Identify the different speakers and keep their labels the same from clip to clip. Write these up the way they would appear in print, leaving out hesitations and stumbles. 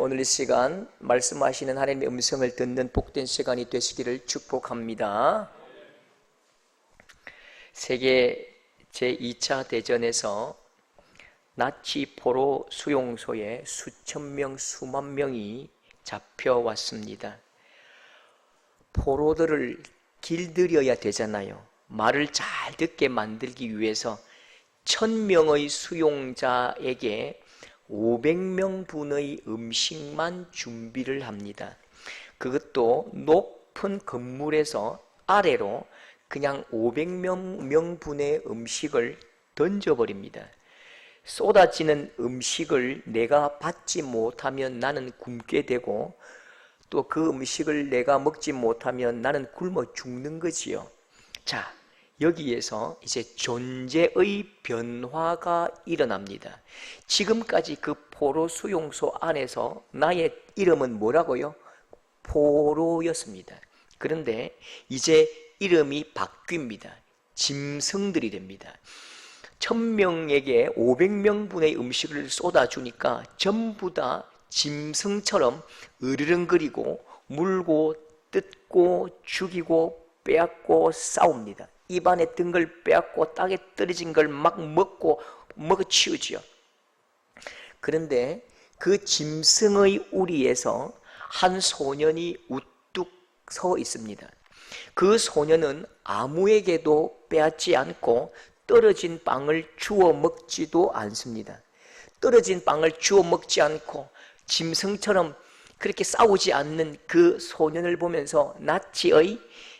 Speaker 1: 오늘 이 시간 말씀하시는 하나님의 음성을 듣는 복된 시간이 되시기를 축복합니다. 세계 제2차 대전에서 나치 포로 수용소에 수천 명, 수만 명이 잡혀왔습니다. 포로들을 길들여야 되잖아요. 말을 잘 듣게 만들기 위해서 1000명의 수용자에게 500명분의 음식만 준비를 합니다. 그것도 높은 건물에서 아래로 그냥 500명분의 음식을 던져버립니다. 쏟아지는 음식을 내가 받지 못하면 나는 굶게 되고, 또 그 음식을 내가 먹지 못하면 나는 굶어 죽는 거지요. 자, 여기에서 이제 존재의 변화가 일어납니다. 지금까지 그 포로 수용소 안에서 나의 이름은 뭐라고요? 포로였습니다. 그런데 이제 이름이 바뀝니다. 짐승들이 됩니다. 1000명에게 500명분의 음식을 쏟아주니까 전부 다 짐승처럼 으르렁거리고 물고 뜯고 죽이고 빼앗고 싸웁니다. 입안에 든 걸 빼앗고 땅에 떨어진 걸 막 먹어치우지요. 그런데 그 짐승의 우리에서 한 소년이 우뚝 서 있습니다. 그 소년은 아무에게도 빼앗지 않고 떨어진 빵을 주워 먹지도 않습니다. 떨어진 빵을 주워 먹지 않고 짐승처럼 그렇게 싸우지 않는 그 소년을 보면서 나치의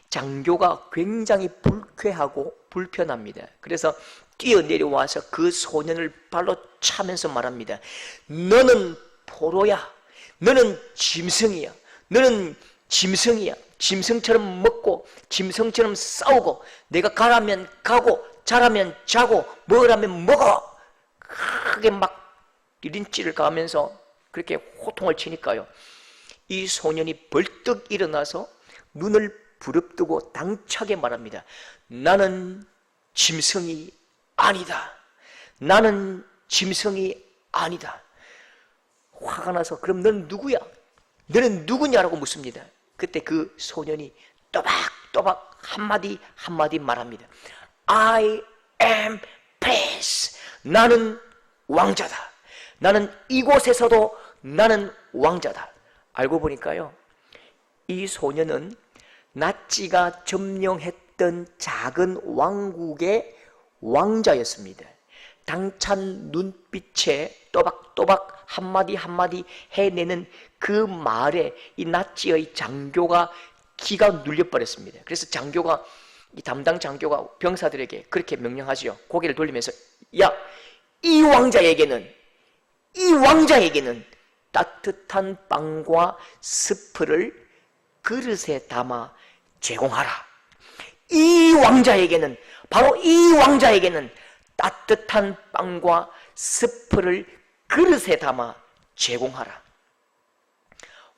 Speaker 1: 장교가 굉장히 불쾌하고 불편합니다. 그래서 뛰어내려와서 그 소년을 발로 차면서 말합니다. 너는 포로야. 너는 짐승이야. 너는 짐승이야. 짐승처럼 먹고 짐승처럼 싸우고 내가 가라면 가고 자라면 자고 먹으라면 먹어. 크게 막 린치를 가면서 그렇게 호통을 치니까요, 이 소년이 벌떡 일어나서 눈을 부릅뜨고 당차게 말합니다. 나는 짐승이 아니다. 나는 짐승이 아니다. 화가 나서 그럼 너는 누구야? 너는 누구냐라고 묻습니다. 그때 그 소년이 또박또박 한마디 한마디 말합니다. I am prince. 나는 왕자다. 나는 이곳에서도 나는 왕자다. 알고 보니까요, 이 소년은 나치가 점령했던 작은 왕국의 왕자였습니다. 당찬 눈빛에 또박또박 한마디 한마디 해내는 그 말에 이 나치의 장교가 기가 눌려버렸습니다. 그래서 장교가, 이 담당 장교가 병사들에게 그렇게 명령하지요. 고개를 돌리면서, 야, 이 왕자에게는 따뜻한 빵과 스프를 그릇에 담아 제공하라. 이 왕자에게는, 바로 이 왕자에게는 따뜻한 빵과 스프를 그릇에 담아 제공하라.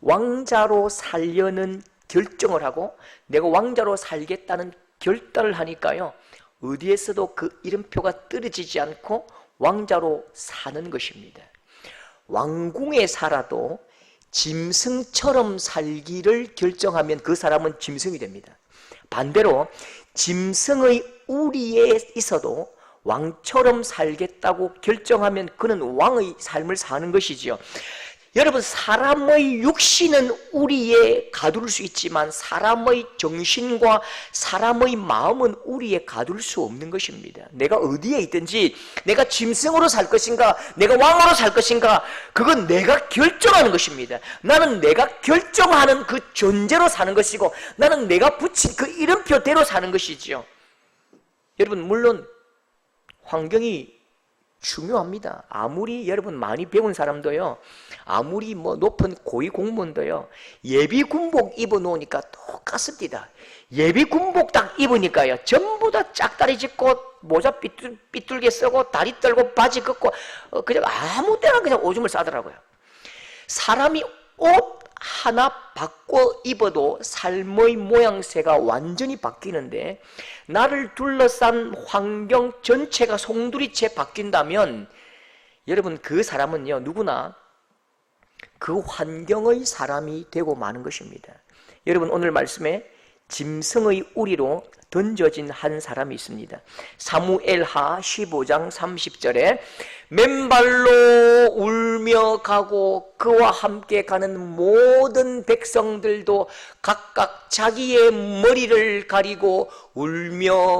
Speaker 1: 왕자로 살려는 결정을 하고 내가 왕자로 살겠다는 결단을 하니까요, 어디에서도 그 이름표가 떨어지지 않고 왕자로 사는 것입니다. 왕궁에 살아도 짐승처럼 살기를 결정하면 그 사람은 짐승이 됩니다. 반대로 짐승의 우리에 있어도 왕처럼 살겠다고 결정하면 그는 왕의 삶을 사는 것이지요. 여러분, 사람의 육신은 우리에 가둘 수 있지만 사람의 정신과 사람의 마음은 우리에 가둘 수 없는 것입니다. 내가 어디에 있든지 내가 짐승으로 살 것인가 내가 왕으로 살 것인가, 그건 내가 결정하는 것입니다. 나는 내가 결정하는 그 존재로 사는 것이고 나는 내가 붙인 그 이름표대로 사는 것이지요. 여러분, 물론 환경이 중요합니다. 아무리 여러분 많이 배운 사람도요, 아무리 높은 고위 공무원도요, 예비 군복 입어 놓으니까 똑같습니다. 예비 군복 딱 입으니까요, 전부 다 짝다리 짚고 모자 삐뚤게 쓰고 다리 떨고 바지 걷고 그냥 아무 때나 그냥 오줌을 싸더라고요. 사람이 옷 하나 바꿔 입어도 삶의 모양새가 완전히 바뀌는데, 나를 둘러싼 환경 전체가 송두리째 바뀐다면 여러분, 그 사람은요, 누구나 그 환경의 사람이 되고 마는 것입니다. 여러분, 오늘 말씀에 짐승의 우리로 던져진 한 사람이 있습니다. 사무엘하 15장 30절에 맨발로 울며 가고 그와 함께 가는 모든 백성들도 각각 자기의 머리를 가리고 울며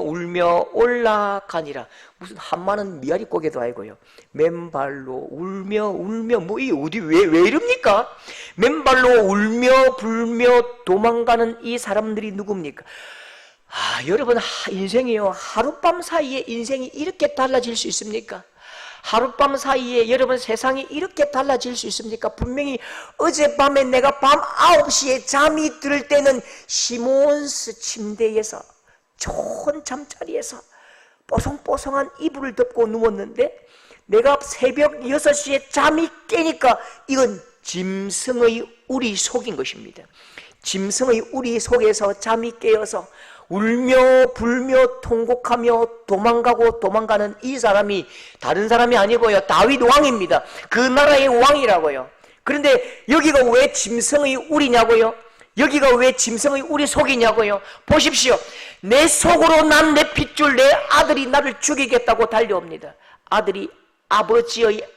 Speaker 1: 올라가니라. 무슨 한마는 미아리 고개도 아니고요. 맨발로 울며 뭐 이 어디 왜 이럽니까? 맨발로 울며 불며 도망가는 이 사람들이 누굽니까? 여러분, 인생이요, 하룻밤 사이에 인생이 이렇게 달라질 수 있습니까? 하룻밤 사이에 여러분 세상이 이렇게 달라질 수 있습니까? 분명히 어젯밤에 내가 밤 9시에 잠이 들 때는 시몬스 침대에서 좋은 잠자리에서 뽀송뽀송한 이불을 덮고 누웠는데 내가 새벽 6시에 잠이 깨니까 이건 짐승의 우리 속인 것입니다. 짐승의 우리 속에서 잠이 깨어서 울며 불며 통곡하며 도망가는 이 사람이 다른 사람이 아니고요, 다윗 왕입니다. 그 나라의 왕이라고요. 그런데 여기가 왜 짐승의 우리냐고요? 여기가 왜 짐승의 우리 속이냐고요? 보십시오. 내 속으로 난 내 핏줄 내 아들이 나를 죽이겠다고 달려옵니다. 아들이 아버지의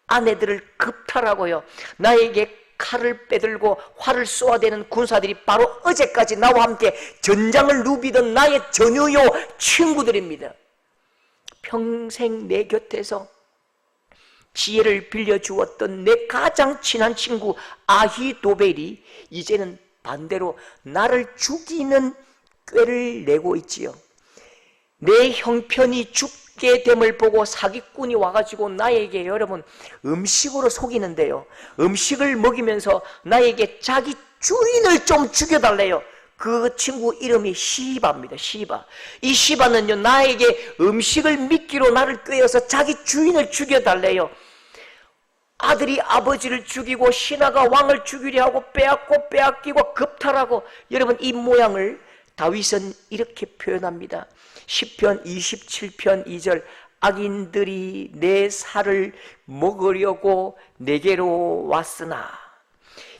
Speaker 1: 아내들을 급탈하고요, 나에게 칼을 빼들고 활을 쏘아대는 군사들이 바로 어제까지 나와 함께 전장을 누비던 나의 전유요 친구들입니다. 평생 내 곁에서 지혜를 빌려주었던 내 가장 친한 친구 아히도벨이 이제는 반대로 나를 죽이는 꾀를 내고 있지요. 내 형편이 죽게 됨을 보고 사기꾼이 와가지고 나에게 여러분 음식으로 속이는데요, 음식을 먹이면서 나에게 자기 주인을 좀 죽여달래요. 그 친구 이름이 시바입니다. 시바. 이 시바는요, 나에게 음식을 미끼로 나를 꿰어서 자기 주인을 죽여달래요. 아들이 아버지를 죽이고 신하가 왕을 죽이려 하고 빼앗기고 급탈하고, 여러분 이 모양을 다윗은 이렇게 표현합니다. 시편 27편 2절, 악인들이 내 살을 먹으려고 내게로 왔으나.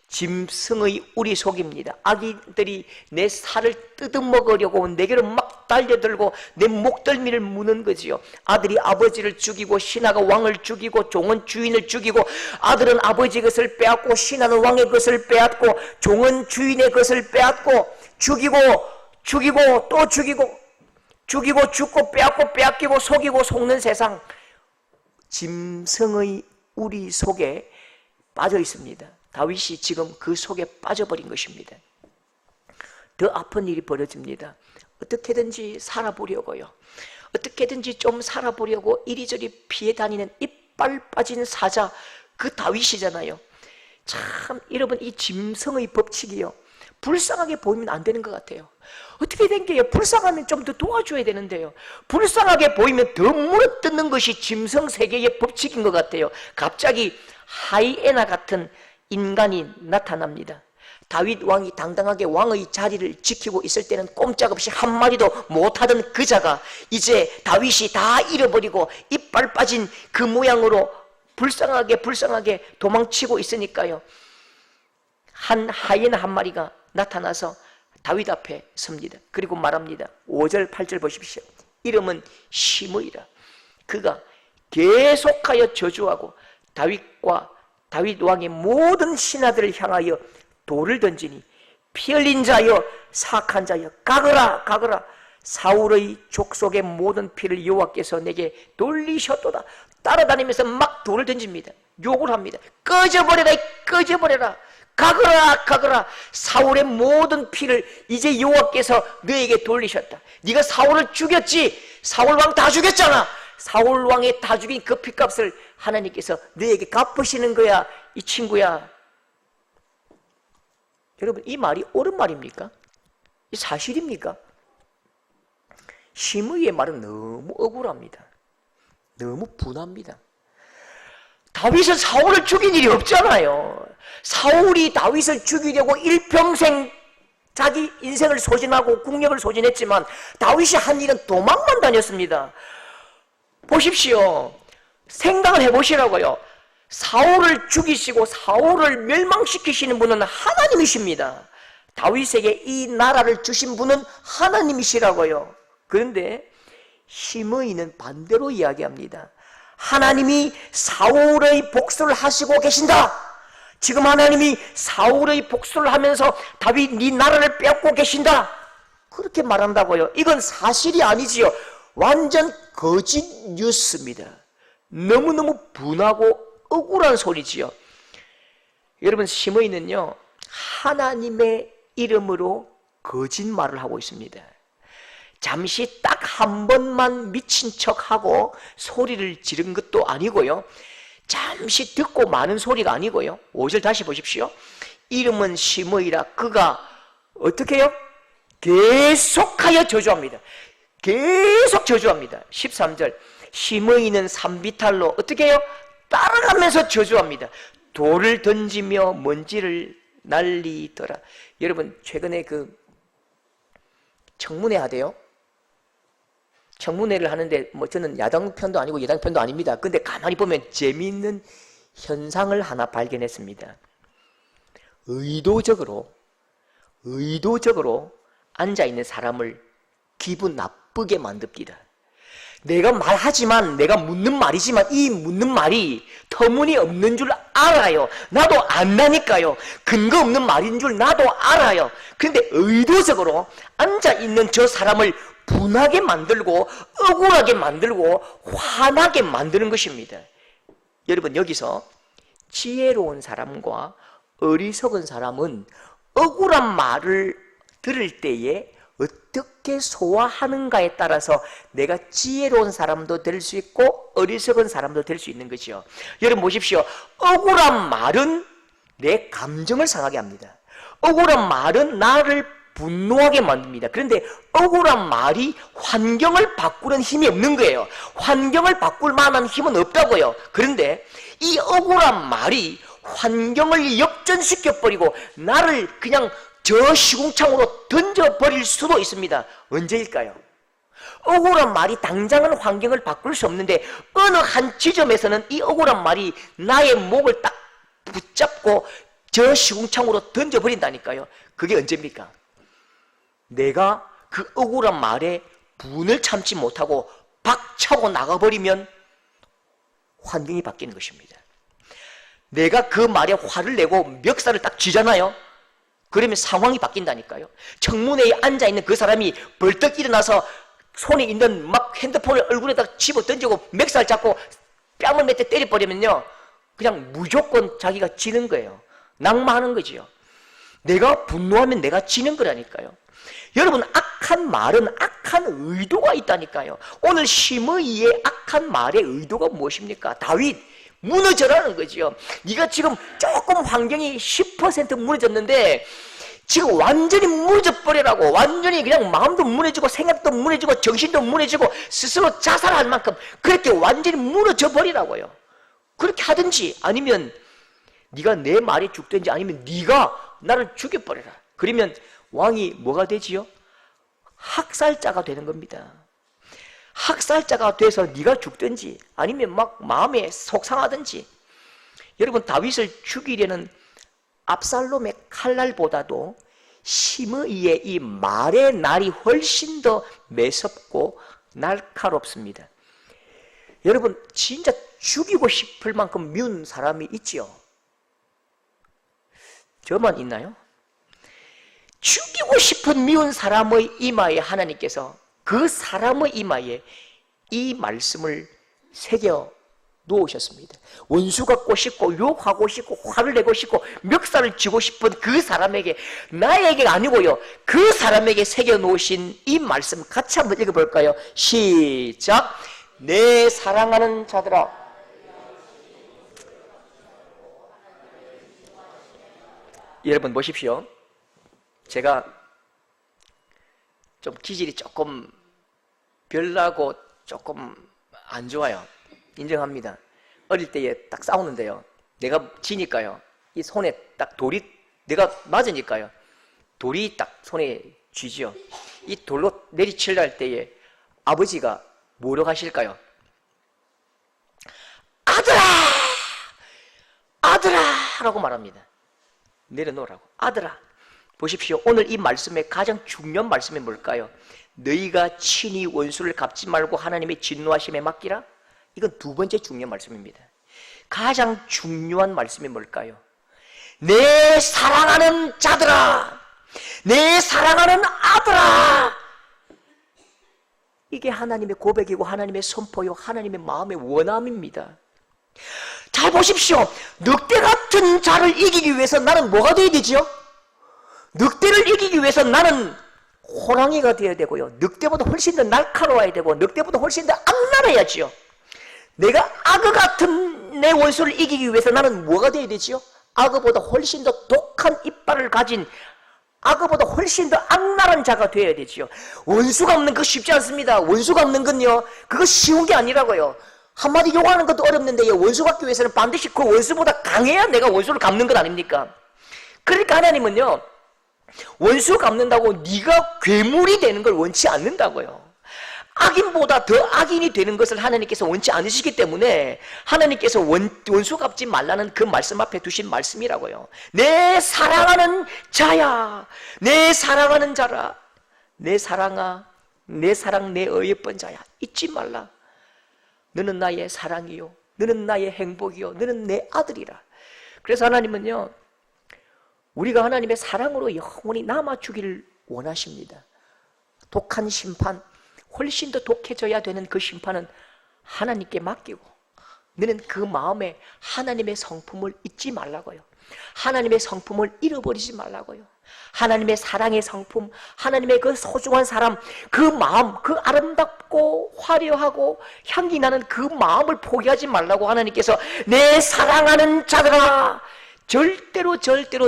Speaker 1: 짐승의 우리 속입니다. 악인들이 내 살을 뜯어먹으려고 내게로 막 달려들고 내 목덜미를 무는 거지요. 아들이 아버지를 죽이고 신하가 왕을 죽이고 종은 주인을 죽이고, 아들은 아버지 것을 빼앗고 신하는 왕의 것을 빼앗고 종은 주인의 것을 빼앗고, 죽이고 또 죽이고 죽고 빼앗고 빼앗기고 속이고 속는 세상, 짐승의 우리 속에 빠져 있습니다. 다윗이 지금 그 속에 빠져버린 것입니다. 더 아픈 일이 벌어집니다. 어떻게든지 살아보려고요, 어떻게든지 좀 살아보려고 이리저리 피해 다니는 이빨 빠진 사자, 그 다윗이잖아요. 참 여러분, 이 짐승의 법칙이요, 불쌍하게 보이면 안 되는 것 같아요. 어떻게 된 게요? 불쌍하면 좀 더 도와줘야 되는데요, 불쌍하게 보이면 더 물어뜯는 것이 짐승 세계의 법칙인 것 같아요. 갑자기 하이에나 같은 인간이 나타납니다. 다윗 왕이 당당하게 왕의 자리를 지키고 있을 때는 꼼짝없이 한마디도 못하던 그 자가 이제 다윗이 다 잃어버리고 이빨 빠진 그 모양으로 불쌍하게 도망치고 있으니까요, 한 하이에나 한 마리가 나타나서 다윗 앞에 섭니다. 그리고 말합니다. 5절 8절 보십시오. 이름은 시므이라. 그가 계속하여 저주하고 다윗 왕의 모든 신하들을 향하여 돌을 던지니, 피 흘린 자여 사악한 자여 가거라. 사울의 족속의 모든 피를 여호와께서 내게 돌리셨도다. 따라다니면서 막 돌을 던집니다. 욕을 합니다. 꺼져버려라. 가거라. 사울의 모든 피를 이제 여호와께서 너에게 돌리셨다. 네가 사울을 죽였지. 사울 왕 다 죽였잖아. 사울 왕의 다 죽인 그 피값을 하나님께서 너에게 갚으시는 거야, 이 친구야. 여러분, 이 말이 옳은 말입니까? 이 사실입니까? 시므이의 말은 너무 억울합니다. 너무 분합니다. 다윗은 사울을 죽인 일이 없잖아요. 사울이 다윗을 죽이려고 일평생 자기 인생을 소진하고 국력을 소진했지만 다윗이 한 일은 도망만 다녔습니다. 보십시오. 생각을 해보시라고요. 사울을 죽이시고 사울을 멸망시키시는 분은 하나님이십니다. 다윗에게 이 나라를 주신 분은 하나님이시라고요. 그런데 시므이는 반대로 이야기합니다. 하나님이 사울의 복수를 하시고 계신다. 지금 하나님이 사울의 복수를 하면서 다윗 네 나라를 빼앗고 계신다. 그렇게 말한다고요. 이건 사실이 아니지요. 완전 거짓 뉴스입니다. 너무너무 분하고 억울한 소리지요. 여러분, 시므이는요 하나님의 이름으로 거짓말을 하고 있습니다. 잠시 딱 한 번만 미친 척하고 소리를 지른 것도 아니고요, 잠시 듣고 마는 소리가 아니고요. 5절 다시 보십시오. 이름은 시므이라. 그가 어떻게 해요? 계속하여 저주합니다. 계속 저주합니다. 13절. 시므이는 산비탈로 어떻게 해요? 따라가면서 저주합니다. 돌을 던지며 먼지를 날리더라. 여러분, 최근에 그 청문회 하대요. 청문회를 하는데 뭐 저는 야당 편도 아니고 여당 편도 아닙니다. 근데 가만히 보면 재미있는 현상을 하나 발견했습니다. 의도적으로 앉아있는 사람을 기분 나쁘게 만듭니다. 내가 말하지만, 내가 묻는 말이지만 이 묻는 말이 터무니없는 줄 알아요. 나도 안다니까요. 근거 없는 말인 줄 나도 알아요. 근데 의도적으로 앉아있는 저 사람을 분하게 만들고 억울하게 만들고 화나게 만드는 것입니다. 여러분, 여기서 지혜로운 사람과 어리석은 사람은 억울한 말을 들을 때에 어떻게 소화하는가에 따라서 내가 지혜로운 사람도 될 수 있고 어리석은 사람도 될 수 있는 거죠. 여러분 보십시오. 억울한 말은 내 감정을 상하게 합니다. 억울한 말은 나를 분노하게 만듭니다. 그런데 억울한 말이 환경을 바꾸는 힘이 없는 거예요. 환경을 바꿀 만한 힘은 없다고요. 그런데 이 억울한 말이 환경을 역전시켜버리고 나를 그냥 저 시궁창으로 던져버릴 수도 있습니다. 언제일까요? 억울한 말이 당장은 환경을 바꿀 수 없는데 어느 한 지점에서는 이 억울한 말이 나의 목을 딱 붙잡고 저 시궁창으로 던져버린다니까요. 그게 언제입니까? 내가 그 억울한 말에 분을 참지 못하고 박차고 나가버리면 환경이 바뀌는 것입니다. 내가 그 말에 화를 내고 멱살을 딱 쥐잖아요. 그러면 상황이 바뀐다니까요. 청문회에 앉아있는 그 사람이 벌떡 일어나서 손에 있는 막 핸드폰을 얼굴에다 집어 던지고 멱살 잡고 뺨을 몇 대 때려버리면요, 그냥 무조건 자기가 지는 거예요. 낙마하는 거지요. 내가 분노하면 내가 지는 거라니까요. 여러분, 악한 말은 악한 의도가 있다니까요. 오늘 시므이의 악한 말의 의도가 무엇입니까? 다윗, 무너져라는 거지요. 네가 지금 조금 환경이 10% 무너졌는데 지금 완전히 무너져 버리라고. 완전히 그냥 마음도 무너지고 생각도 무너지고 정신도 무너지고 스스로 자살할 만큼 그렇게 완전히 무너져 버리라고요. 그렇게 하든지 아니면 네가 내 말이 죽든지 아니면 네가 나를 죽여버려라. 그러면 왕이 뭐가 되지요? 학살자가 되는 겁니다. 학살자가 돼서 네가 죽든지 아니면 막 마음에 속상하든지. 여러분, 다윗을 죽이려는 압살롬의 칼날보다도 시므이의 이 말의 날이 훨씬 더 매섭고 날카롭습니다. 여러분, 진짜 죽이고 싶을 만큼 미운 사람이 있지요? 저만 있나요? 죽이고 싶은 미운 사람의 이마에 하나님께서 그 사람의 이마에 이 말씀을 새겨 놓으셨습니다. 원수 갖고 싶고 욕하고 싶고 화를 내고 싶고 멱살을 쥐고 싶은 그 사람에게, 나에게 아니고요, 그 사람에게 새겨 놓으신 이 말씀 같이 한번 읽어볼까요? 시작. 내 사랑하는 자들아, 여러분 보십시오. 제가 좀 기질이 조금 별나고 조금 안 좋아요. 인정합니다. 어릴 때에 딱 싸우는데요, 내가 지니까요, 이 손에 딱 돌이, 내가 맞으니까요, 돌이 딱 손에 쥐지요. 이 돌로 내리치려 할 때에 아버지가 뭐라고 하실까요? 아들아! 내려놓으라고 말합니다. 내려놓으라고. 아들아, 보십시오. 오늘 이 말씀의 가장 중요한 말씀이 뭘까요? 너희가 친히 원수를 갚지 말고 하나님의 진노하심에 맡기라. 이건 두 번째 중요한 말씀입니다. 가장 중요한 말씀이 뭘까요? 내 사랑하는 자들아, 내 사랑하는 아들아. 이게 하나님의 고백이고 하나님의 선포요, 하나님의 마음의 원함입니다. 잘 보십시오. 늑대 같은 자를 이기기 위해서 나는 뭐가 되어야 되죠? 늑대를 이기기 위해서 나는 호랑이가 되어야 되고요, 늑대보다 훨씬 더 날카로워야 되고, 늑대보다 훨씬 더 악랄해야지요. 내가 악어 같은 내 원수를 이기기 위해서 나는 뭐가 되어야 되지요? 악어보다 훨씬 더 독한 이빨을 가진, 악어보다 훨씬 더 악랄한 자가 되어야 되지요. 원수가 없는 거 쉽지 않습니다. 원수가 없는 건요, 그거 쉬운 게 아니라고요. 한마디 욕하는 것도 어렵는데 원수 갚기 위해서는 반드시 그 원수보다 강해야 내가 원수를 갚는 것 아닙니까? 그러니까 하나님은요, 원수 갚는다고 네가 괴물이 되는 걸 원치 않는다고요. 악인보다 더 악인이 되는 것을 하나님께서 원치 않으시기 때문에 하나님께서 원수 갚지 말라는 그 말씀 앞에 두신 말씀이라고요. 내 사랑하는 자야, 내 사랑하는 자라, 내 사랑아, 내 사랑, 내 어여쁜 자야, 잊지 말라. 너는 나의 사랑이요, 너는 나의 행복이요, 너는 내 아들이라. 그래서 하나님은요, 우리가 하나님의 사랑으로 영원히 남아주기를 원하십니다. 독한 심판, 훨씬 더 독해져야 되는 그 심판은 하나님께 맡기고, 너는 그 마음에 하나님의 성품을 잊지 말라고요. 하나님의 성품을 잃어버리지 말라고요. 하나님의 사랑의 성품, 하나님의 그 소중한 사람, 그 마음, 그 아름답고 화려하고 향기 나는 그 마음을 포기하지 말라고 하나님께서 내 사랑하는 자들아, 절대로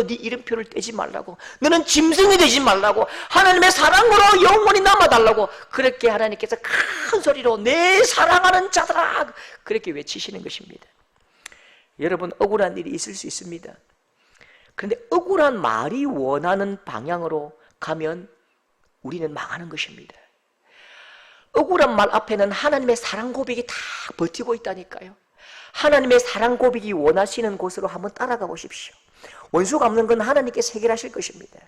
Speaker 1: 네 이름표를 떼지 말라고, 너는 짐승이 되지 말라고, 하나님의 사랑으로 영원히 남아달라고, 그렇게 하나님께서 큰 소리로 내 사랑하는 자들아, 그렇게 외치시는 것입니다. 여러분, 억울한 일이 있을 수 있습니다. 그런데 억울한 말이 원하는 방향으로 가면 우리는 망하는 것입니다. 억울한 말 앞에는 하나님의 사랑 고백이 다 버티고 있다니까요. 하나님의 사랑 고백이 원하시는 곳으로 한번 따라가 보십시오. 원수 갚는 건 하나님께서 해결하실 것입니다.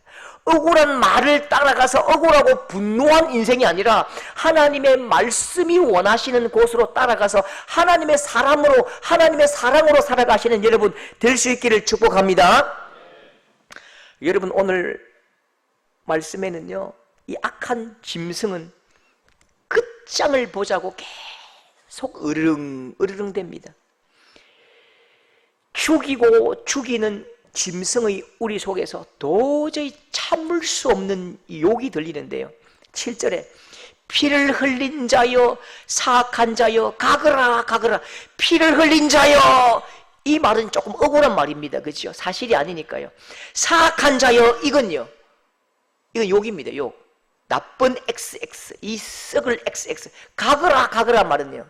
Speaker 1: 억울한 말을 따라가서 억울하고 분노한 인생이 아니라 하나님의 말씀이 원하시는 곳으로 따라가서 하나님의 사람으로, 하나님의 사랑으로 살아가시는 여러분 될 수 있기를 축복합니다. 여러분, 오늘 말씀에는요, 이 악한 짐승은 끝장을 보자고 계속 으르릉 됩니다. 죽이고 죽이는 짐승의 우리 속에서 도저히 참을 수 없는 욕이 들리는데요, 7절에 피를 흘린 자여, 사악한 자여, 가거라 가거라. 피를 흘린 자여, 이 말은 조금 억울한 말입니다. 그렇죠? 사실이 아니니까요. 사악한 자여, 이건 욕입니다. 욕. 나쁜 XX, 이 썩을 XX. 가거라 말은요,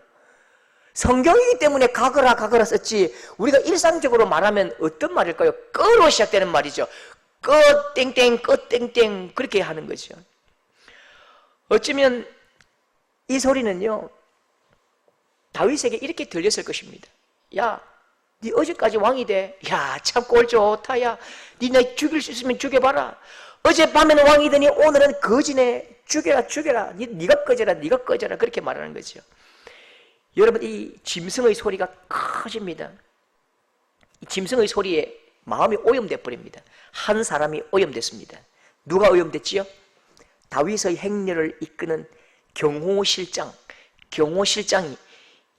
Speaker 1: 성경이기 때문에 가거라 썼지, 우리가 일상적으로 말하면 어떤 말일까요? 꺼로 시작되는 말이죠. 꺼 땡땡 그렇게 하는 거죠. 어쩌면 이 소리는요, 다윗에게 이렇게 들렸을 것입니다. 야, 네 어제까지 왕이 돼. 야, 참 꼴 좋다. 야, 네 나 죽일 수 있으면 죽여봐라. 어젯밤에는 왕이더니 오늘은 거지네. 죽여라. 네가 꺼져라. 그렇게 말하는 거죠. 여러분, 이 짐승의 소리가 커집니다. 이 짐승의 소리에 마음이 오염돼 버립니다. 한 사람이 오염됐습니다. 누가 오염됐지요? 다윗의 행렬을 이끄는 경호실장이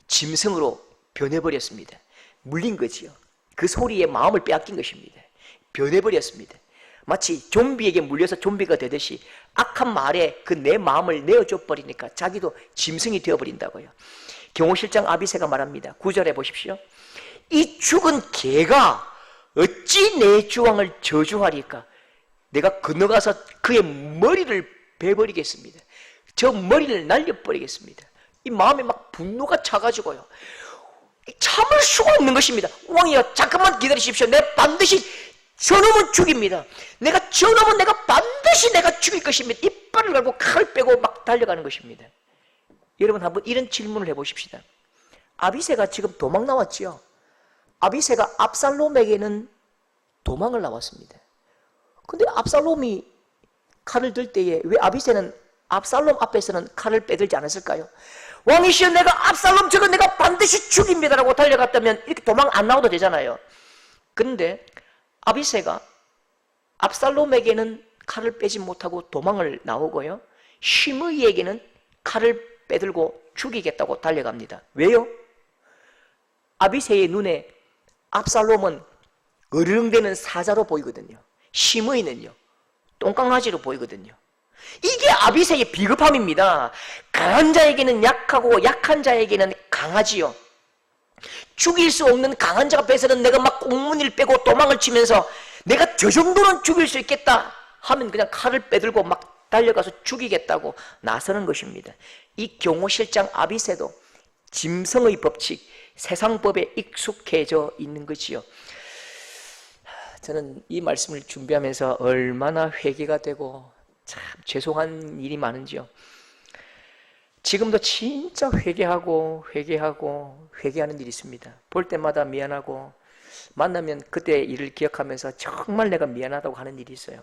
Speaker 1: 짐승으로 변해버렸습니다. 물린 거지요. 그 소리에 마음을 빼앗긴 것입니다. 변해버렸습니다. 마치 좀비에게 물려서 좀비가 되듯이 악한 말에 그 내 마음을 내어줘 버리니까 자기도 짐승이 되어버린다고요. 경호실장 아비새가 말합니다. 9절에 보십시오. 이 죽은 개가 어찌 내 주왕을 저주하리까? 내가 건너가서 그의 머리를 베버리겠습니다. 저 머리를 날려버리겠습니다. 이 마음에 막 분노가 차가지고요, 참을 수가 없는 것입니다. 왕이여, 잠깐만 기다리십시오. 내가 반드시 저놈은 죽입니다. 저놈은 내가 반드시 죽일 것입니다. 이빨을 갈고 칼을 빼고 막 달려가는 것입니다. 여러분, 한번 이런 질문을 해보십시다. 아비새가 지금 도망 나왔지요. 아비새가 압살롬에게는 도망을 나왔습니다. 근데 압살롬이 칼을 들 때에 왜 아비새는 압살롬 앞에서는 칼을 빼들지 않았을까요? 왕이시여 내가 압살롬 저거 내가 반드시 죽입니다라고 달려갔다면 이렇게 도망 안 나와도 되잖아요. 그런데 아비새가 압살롬에게는 칼을 빼지 못하고 도망을 나오고요, 시므이에게는 칼을 빼들고 죽이겠다고 달려갑니다. 왜요? 아비새의 눈에 압살롬은 어르렁대는 사자로 보이거든요. 시므이는요 똥강아지로 보이거든요. 이게 아비새의 비겁함입니다. 강한 자에게는 약하고 약한 자에게는 강하지요. 죽일 수 없는 강한 자 앞에서는 내가 막 꽁무니를 빼고 도망을 치면서 내가 저 정도는 죽일 수 있겠다 하면 그냥 칼을 빼들고 막 달려가서 죽이겠다고 나서는 것입니다. 이 경호실장 아비새도 짐승의 법칙, 세상법에 익숙해져 있는 것이요. 저는 이 말씀을 준비하면서 얼마나 회개가 되고 참 죄송한 일이 많은지요. 지금도 진짜 회개하는 일이 있습니다. 볼 때마다 미안하고 만나면 그때 일을 기억하면서 정말 내가 미안하다고 하는 일이 있어요.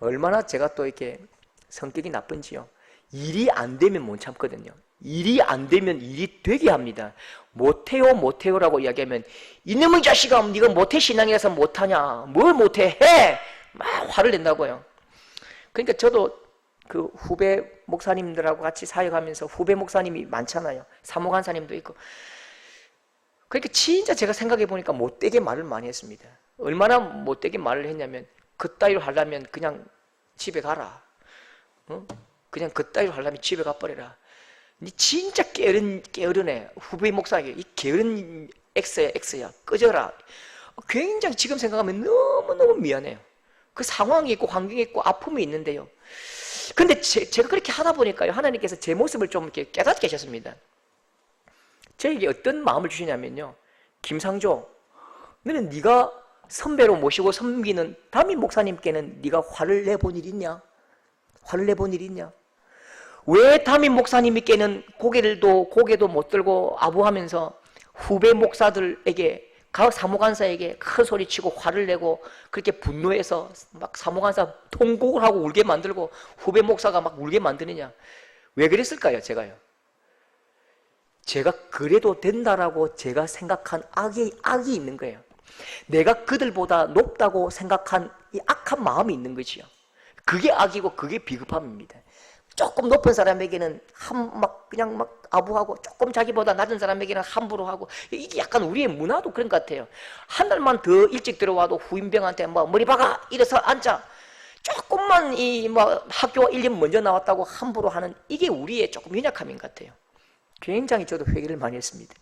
Speaker 1: 얼마나 제가 또 이렇게 성격이 나쁜지요. 일이 안 되면 못 참거든요. 일이 안 되면 일이 되게 합니다. 못해요라고 이야기하면 이놈의 자식아 네가 못해 신앙이라서 못하냐, 뭘 못해 해! 막 화를 낸다고요. 그러니까 저도 그 후배 목사님들하고 같이 사역하면서 후배 목사님이 많잖아요. 사모간사님도 있고. 그러니까 진짜 제가 생각해 보니까 못되게 말을 많이 했습니다. 얼마나 못되게 말을 했냐면 그따위로 하려면 그냥 집에 가라. 그냥 그따위로 하려면 집에 가버려라. 니 진짜 게으르네. 후배 목사에게 이 게으른 X야. 꺼져라. 굉장히 지금 생각하면 너무너무 미안해요. 그 상황이 있고 환경이 있고 아픔이 있는데요. 근데 제가 그렇게 하다 보니까요, 하나님께서 제 모습을 좀 이렇게 깨닫게 하셨습니다. 저에게 어떤 마음을 주시냐면요, 김상조, 너는 네가 선배로 모시고 섬기는 담임 목사님께는 네가 화를 내본 일 있냐? 화를 내본 일 있냐? 왜 담임 목사님께는 고개도 못 들고 아부하면서 후배 목사들에게, 사모간사에게 큰 소리치고 화를 내고 그렇게 분노해서 막 사모간사 통곡을 하고 울게 만들고 후배 목사가 막 울게 만드느냐? 왜 그랬을까요? 제가 그래도 된다라고 제가 생각한 악이 있는 거예요. 내가 그들보다 높다고 생각한 이 악한 마음이 있는 거지요. 그게 악이고 그게 비겁함입니다. 조금 높은 사람에게는 그냥 아부하고 조금 자기보다 낮은 사람에게는 함부로 하고, 이게 약간 우리의 문화도 그런 것 같아요. 한 달만 더 일찍 들어와도 후임병한테 머리 박아 일어서 앉아, 조금만 학교 1년 먼저 나왔다고 함부로 하는, 이게 우리의 조금 연약함인 것 같아요. 굉장히 저도 회개를 많이 했습니다.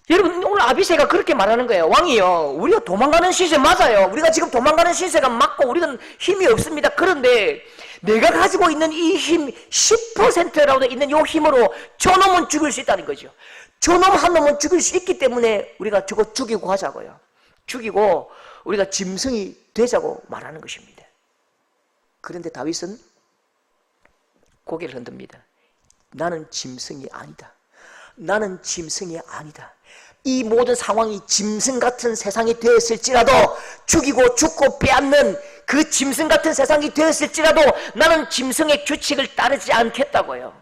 Speaker 1: 여러분, 오늘 아비새가 그렇게 말하는 거예요. 왕이요, 우리가 도망가는 시세 맞아요. 우리가 지금 도망가는 시세가 맞고 우리는 힘이 없습니다. 그런데 내가 가지고 있는 이 힘 10%라도 있는 이 힘으로 저놈은 죽일 수 있다는 거죠. 저놈 한 놈은 죽일 수 있기 때문에 우리가 저거 죽이고 하자고요. 죽이고 우리가 짐승이 되자고 말하는 것입니다. 그런데 다윗은 고개를 흔듭니다. 나는 짐승이 아니다. 나는 짐승이 아니다. 이 모든 상황이 짐승 같은 세상이 되었을지라도, 죽이고 죽고 빼앗는 그 짐승 같은 세상이 되었을지라도 나는 짐승의 규칙을 따르지 않겠다고요.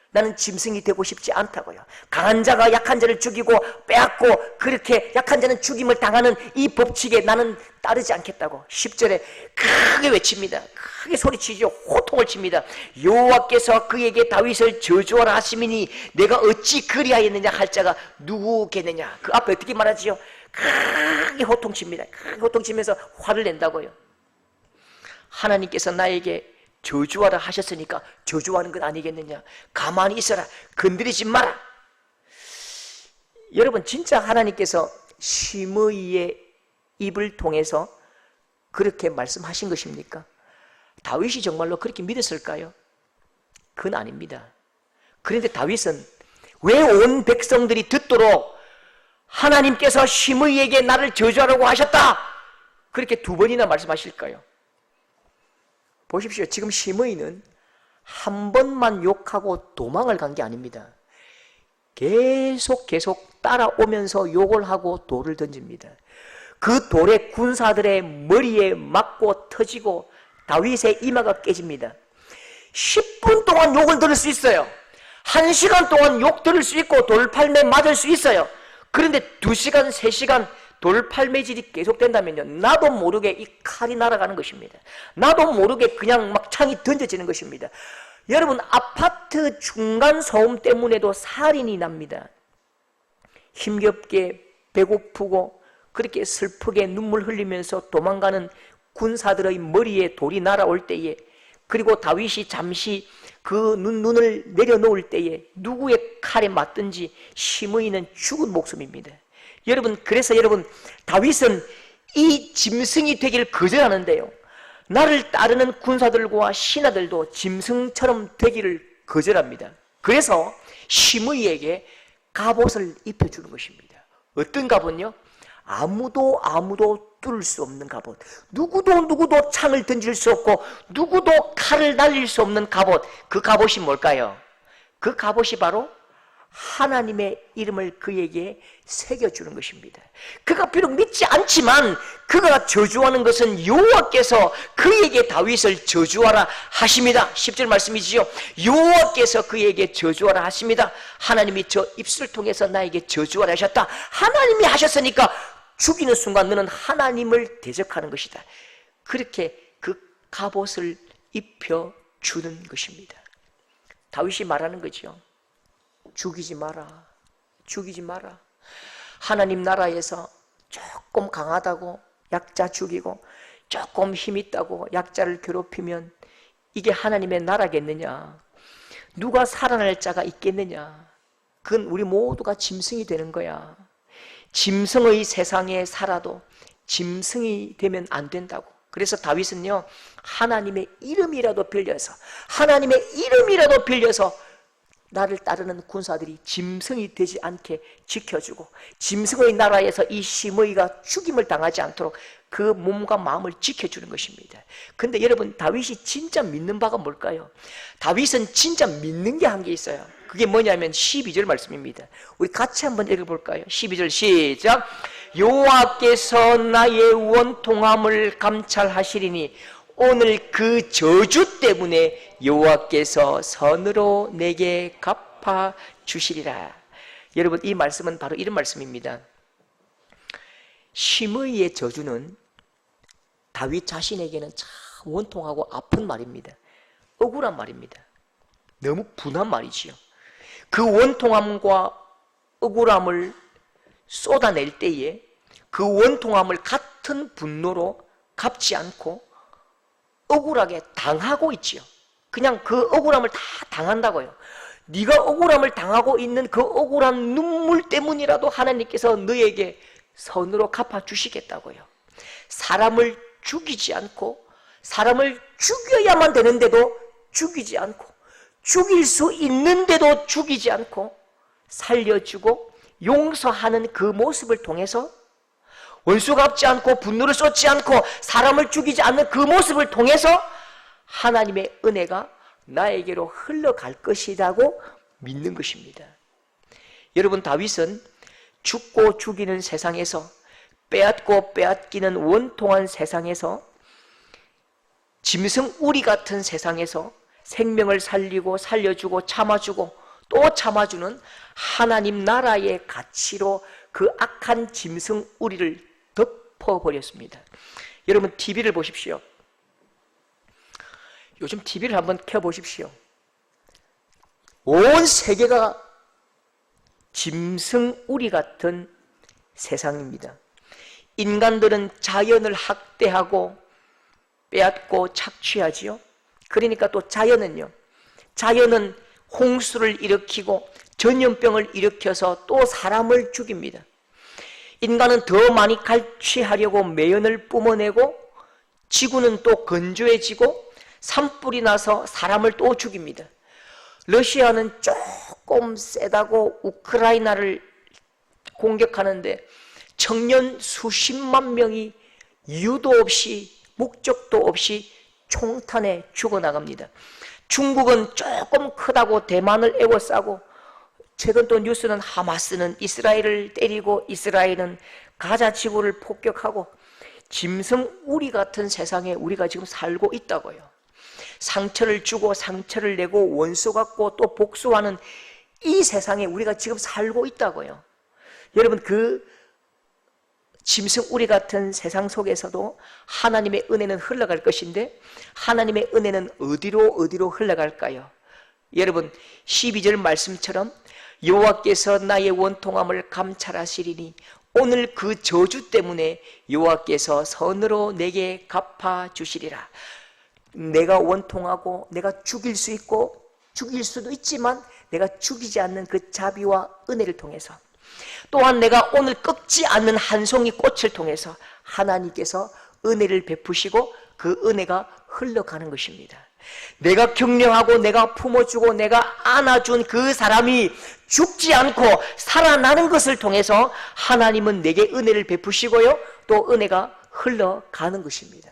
Speaker 1: 나는 짐승이 되고 싶지 않다고요. 강한 자가 약한 자를 죽이고 빼앗고 그렇게 약한 자는 죽임을 당하는 이 법칙에 나는 따르지 않겠다고 10절에 크게 외칩니다. 크게 소리치죠. 호통을 칩니다. 여호와께서 그에게 다윗을 저주하라 하시미니 내가 어찌 그리하였느냐 할 자가 누구겠느냐. 그 앞에 어떻게 말하지요? 크게 호통칩니다. 크게 호통치면서 화를 낸다고요. 하나님께서 나에게 저주하라 하셨으니까 저주하는 건 아니겠느냐. 가만히 있어라. 건드리지 마라. 여러분, 진짜 하나님께서 시므이의 입을 통해서 그렇게 말씀하신 것입니까? 다윗이 정말로 그렇게 믿었을까요? 그건 아닙니다. 그런데 다윗은 왜 온 백성들이 듣도록 하나님께서 시므이에게 나를 저주하라고 하셨다, 그렇게 두 번이나 말씀하실까요? 보십시오. 지금 시므이는 한 번만 욕하고 도망을 간 게 아닙니다. 계속 따라오면서 욕을 하고 돌을 던집니다. 그 돌에 군사들의 머리에 맞고 터지고 다윗의 이마가 깨집니다. 10분 동안 욕을 들을 수 있어요. 1시간 동안 욕 들을 수 있고 돌팔매 맞을 수 있어요. 그런데 2시간, 3시간 돌팔매질이 계속된다면요, 나도 모르게 이 칼이 날아가는 것입니다. 나도 모르게 그냥 막 창이 던져지는 것입니다. 여러분, 아파트 중간 소음 때문에도 살인이 납니다. 힘겹게 배고프고 그렇게 슬프게 눈물 흘리면서 도망가는 군사들의 머리에 돌이 날아올 때에, 그리고 다윗이 잠시 그 눈을 내려놓을 때에 누구의 칼에 맞든지 시므이는 죽은 목숨입니다. 여러분, 그래서 여러분, 다윗은 이 짐승이 되기를 거절하는데요, 나를 따르는 군사들과 신하들도 짐승처럼 되기를 거절합니다. 그래서 시므이에게 갑옷을 입혀주는 것입니다. 어떤 갑옷요? 아무도 뚫을 수 없는 갑옷, 누구도 창을 던질 수 없고 누구도 칼을 날릴 수 없는 갑옷. 그 갑옷이 뭘까요? 그 갑옷이 바로 하나님의 이름을 그에게 새겨주는 것입니다. 그가 비록 믿지 않지만 그가 저주하는 것은 여호와께서 그에게 다윗을 저주하라 하십니다. 10절 말씀이지요. 여호와께서 그에게 저주하라 하십니다. 하나님이 저 입술을 통해서 나에게 저주하라 하셨다. 하나님이 하셨으니까 죽이는 순간 너는 하나님을 대적하는 것이다. 그렇게 그 갑옷을 입혀주는 것입니다. 다윗이 말하는 거죠. 죽이지 마라. 죽이지 마라. 하나님 나라에서 조금 강하다고 약자 죽이고 조금 힘 있다고 약자를 괴롭히면 이게 하나님의 나라겠느냐? 누가 살아날 자가 있겠느냐? 그건 우리 모두가 짐승이 되는 거야. 짐승의 세상에 살아도 짐승이 되면 안 된다고. 그래서 다윗은요, 하나님의 이름이라도 빌려서 나를 따르는 군사들이 짐승이 되지 않게 지켜주고 짐승의 나라에서 이 시므이가 죽임을 당하지 않도록 그 몸과 마음을 지켜주는 것입니다. 그런데 여러분, 다윗이 진짜 믿는 바가 뭘까요? 다윗은 진짜 믿는 게 한 게 있어요. 그게 뭐냐면 12절 말씀입니다. 우리 같이 한번 읽어볼까요? 12절 시작. 여호와께서 나의 원통함을 감찰하시리니 오늘 그 저주 때문에 여호와께서 선으로 내게 갚아 주시리라. 여러분, 이 말씀은 바로 이런 말씀입니다. 시므이의 저주는 다윗 자신에게는 참 원통하고 아픈 말입니다. 억울한 말입니다. 너무 분한 말이지요. 그 원통함과 억울함을 쏟아낼 때에 그 원통함을 같은 분노로 갚지 않고 억울하게 당하고 있지요. 그냥 그 억울함을 다 당한다고요. 네가 억울함을 당하고 있는 그 억울한 눈물 때문이라도 하나님께서 너에게 선으로 갚아주시겠다고요. 사람을 죽이지 않고 사람을 죽여야만 되는데도 죽이지 않고 죽일 수 있는데도 죽이지 않고 살려주고 용서하는 그 모습을 통해서 원수 갚지 않고 분노를 쏟지 않고 사람을 죽이지 않는 그 모습을 통해서 하나님의 은혜가 나에게로 흘러갈 것이라고 믿는 것입니다. 여러분, 다윗은 죽고 죽이는 세상에서 빼앗고 빼앗기는 원통한 세상에서 짐승 우리 같은 세상에서 생명을 살리고 살려주고 참아주고 또 참아주는 하나님 나라의 가치로 그 악한 짐승 우리를 덮어버렸습니다. 여러분, TV를 보십시오. 요즘 TV를 한번 켜보십시오. 온 세계가 짐승 우리 같은 세상입니다. 인간들은 자연을 학대하고 빼앗고 착취하지요. 그러니까 또 자연은 홍수를 일으키고 전염병을 일으켜서 또 사람을 죽입니다. 인간은 더 많이 갈취하려고 매연을 뿜어내고 지구는 또 건조해지고 산불이 나서 사람을 또 죽입니다. 러시아는 조금 세다고 우크라이나를 공격하는데 청년 수십만 명이 이유도 없이 목적도 없이 총탄에 죽어나갑니다. 중국은 조금 크다고 대만을 에워싸고 최근 또 뉴스는 하마스는 이스라엘을 때리고 이스라엘은 가자 지구를 폭격하고 짐승우리 같은 세상에 우리가 지금 살고 있다고요. 상처를 주고 상처를 내고 원수 같고 또 복수하는 이 세상에 우리가 지금 살고 있다고요. 여러분, 그 짐승우리 같은 세상 속에서도 하나님의 은혜는 흘러갈 것인데 하나님의 은혜는 어디로 흘러갈까요? 여러분, 12절 말씀처럼 여호와께서 나의 원통함을 감찰하시리니 오늘 그 저주 때문에 여호와께서 선으로 내게 갚아주시리라. 내가 원통하고 내가 죽일 수 있고 죽일 수도 있지만 내가 죽이지 않는 그 자비와 은혜를 통해서, 또한 내가 오늘 꺾지 않는 한 송이 꽃을 통해서 하나님께서 은혜를 베푸시고 그 은혜가 흘러가는 것입니다. 내가 격려하고 내가 품어주고 내가 안아준 그 사람이 죽지 않고 살아나는 것을 통해서 하나님은 내게 은혜를 베푸시고요, 또 은혜가 흘러가는 것입니다.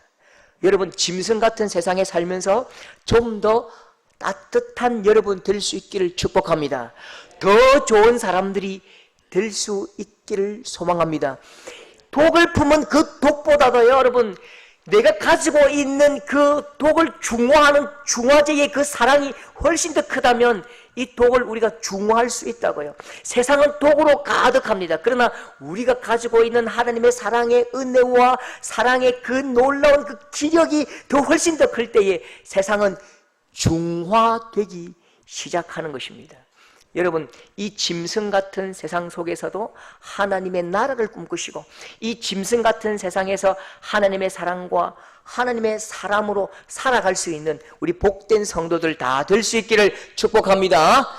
Speaker 1: 여러분, 짐승 같은 세상에 살면서 좀 더 따뜻한 여러분 될 수 있기를 축복합니다. 더 좋은 사람들이 될 수 있기를 소망합니다. 독을 품은 그 독보다도 여러분, 내가 가지고 있는 그 독을 중화하는 중화제의 그 사랑이 훨씬 더 크다면 이 독을 우리가 중화할 수 있다고요. 세상은 독으로 가득합니다. 그러나 우리가 가지고 있는 하나님의 사랑의 은혜와 사랑의 그 놀라운 그 기력이 더 훨씬 더 클 때에 세상은 중화되기 시작하는 것입니다. 여러분, 이 짐승 같은 세상 속에서도 하나님의 나라를 꿈꾸시고 이 짐승 같은 세상에서 하나님의 사랑과 하나님의 사람으로 살아갈 수 있는 우리 복된 성도들 다 될 수 있기를 축복합니다.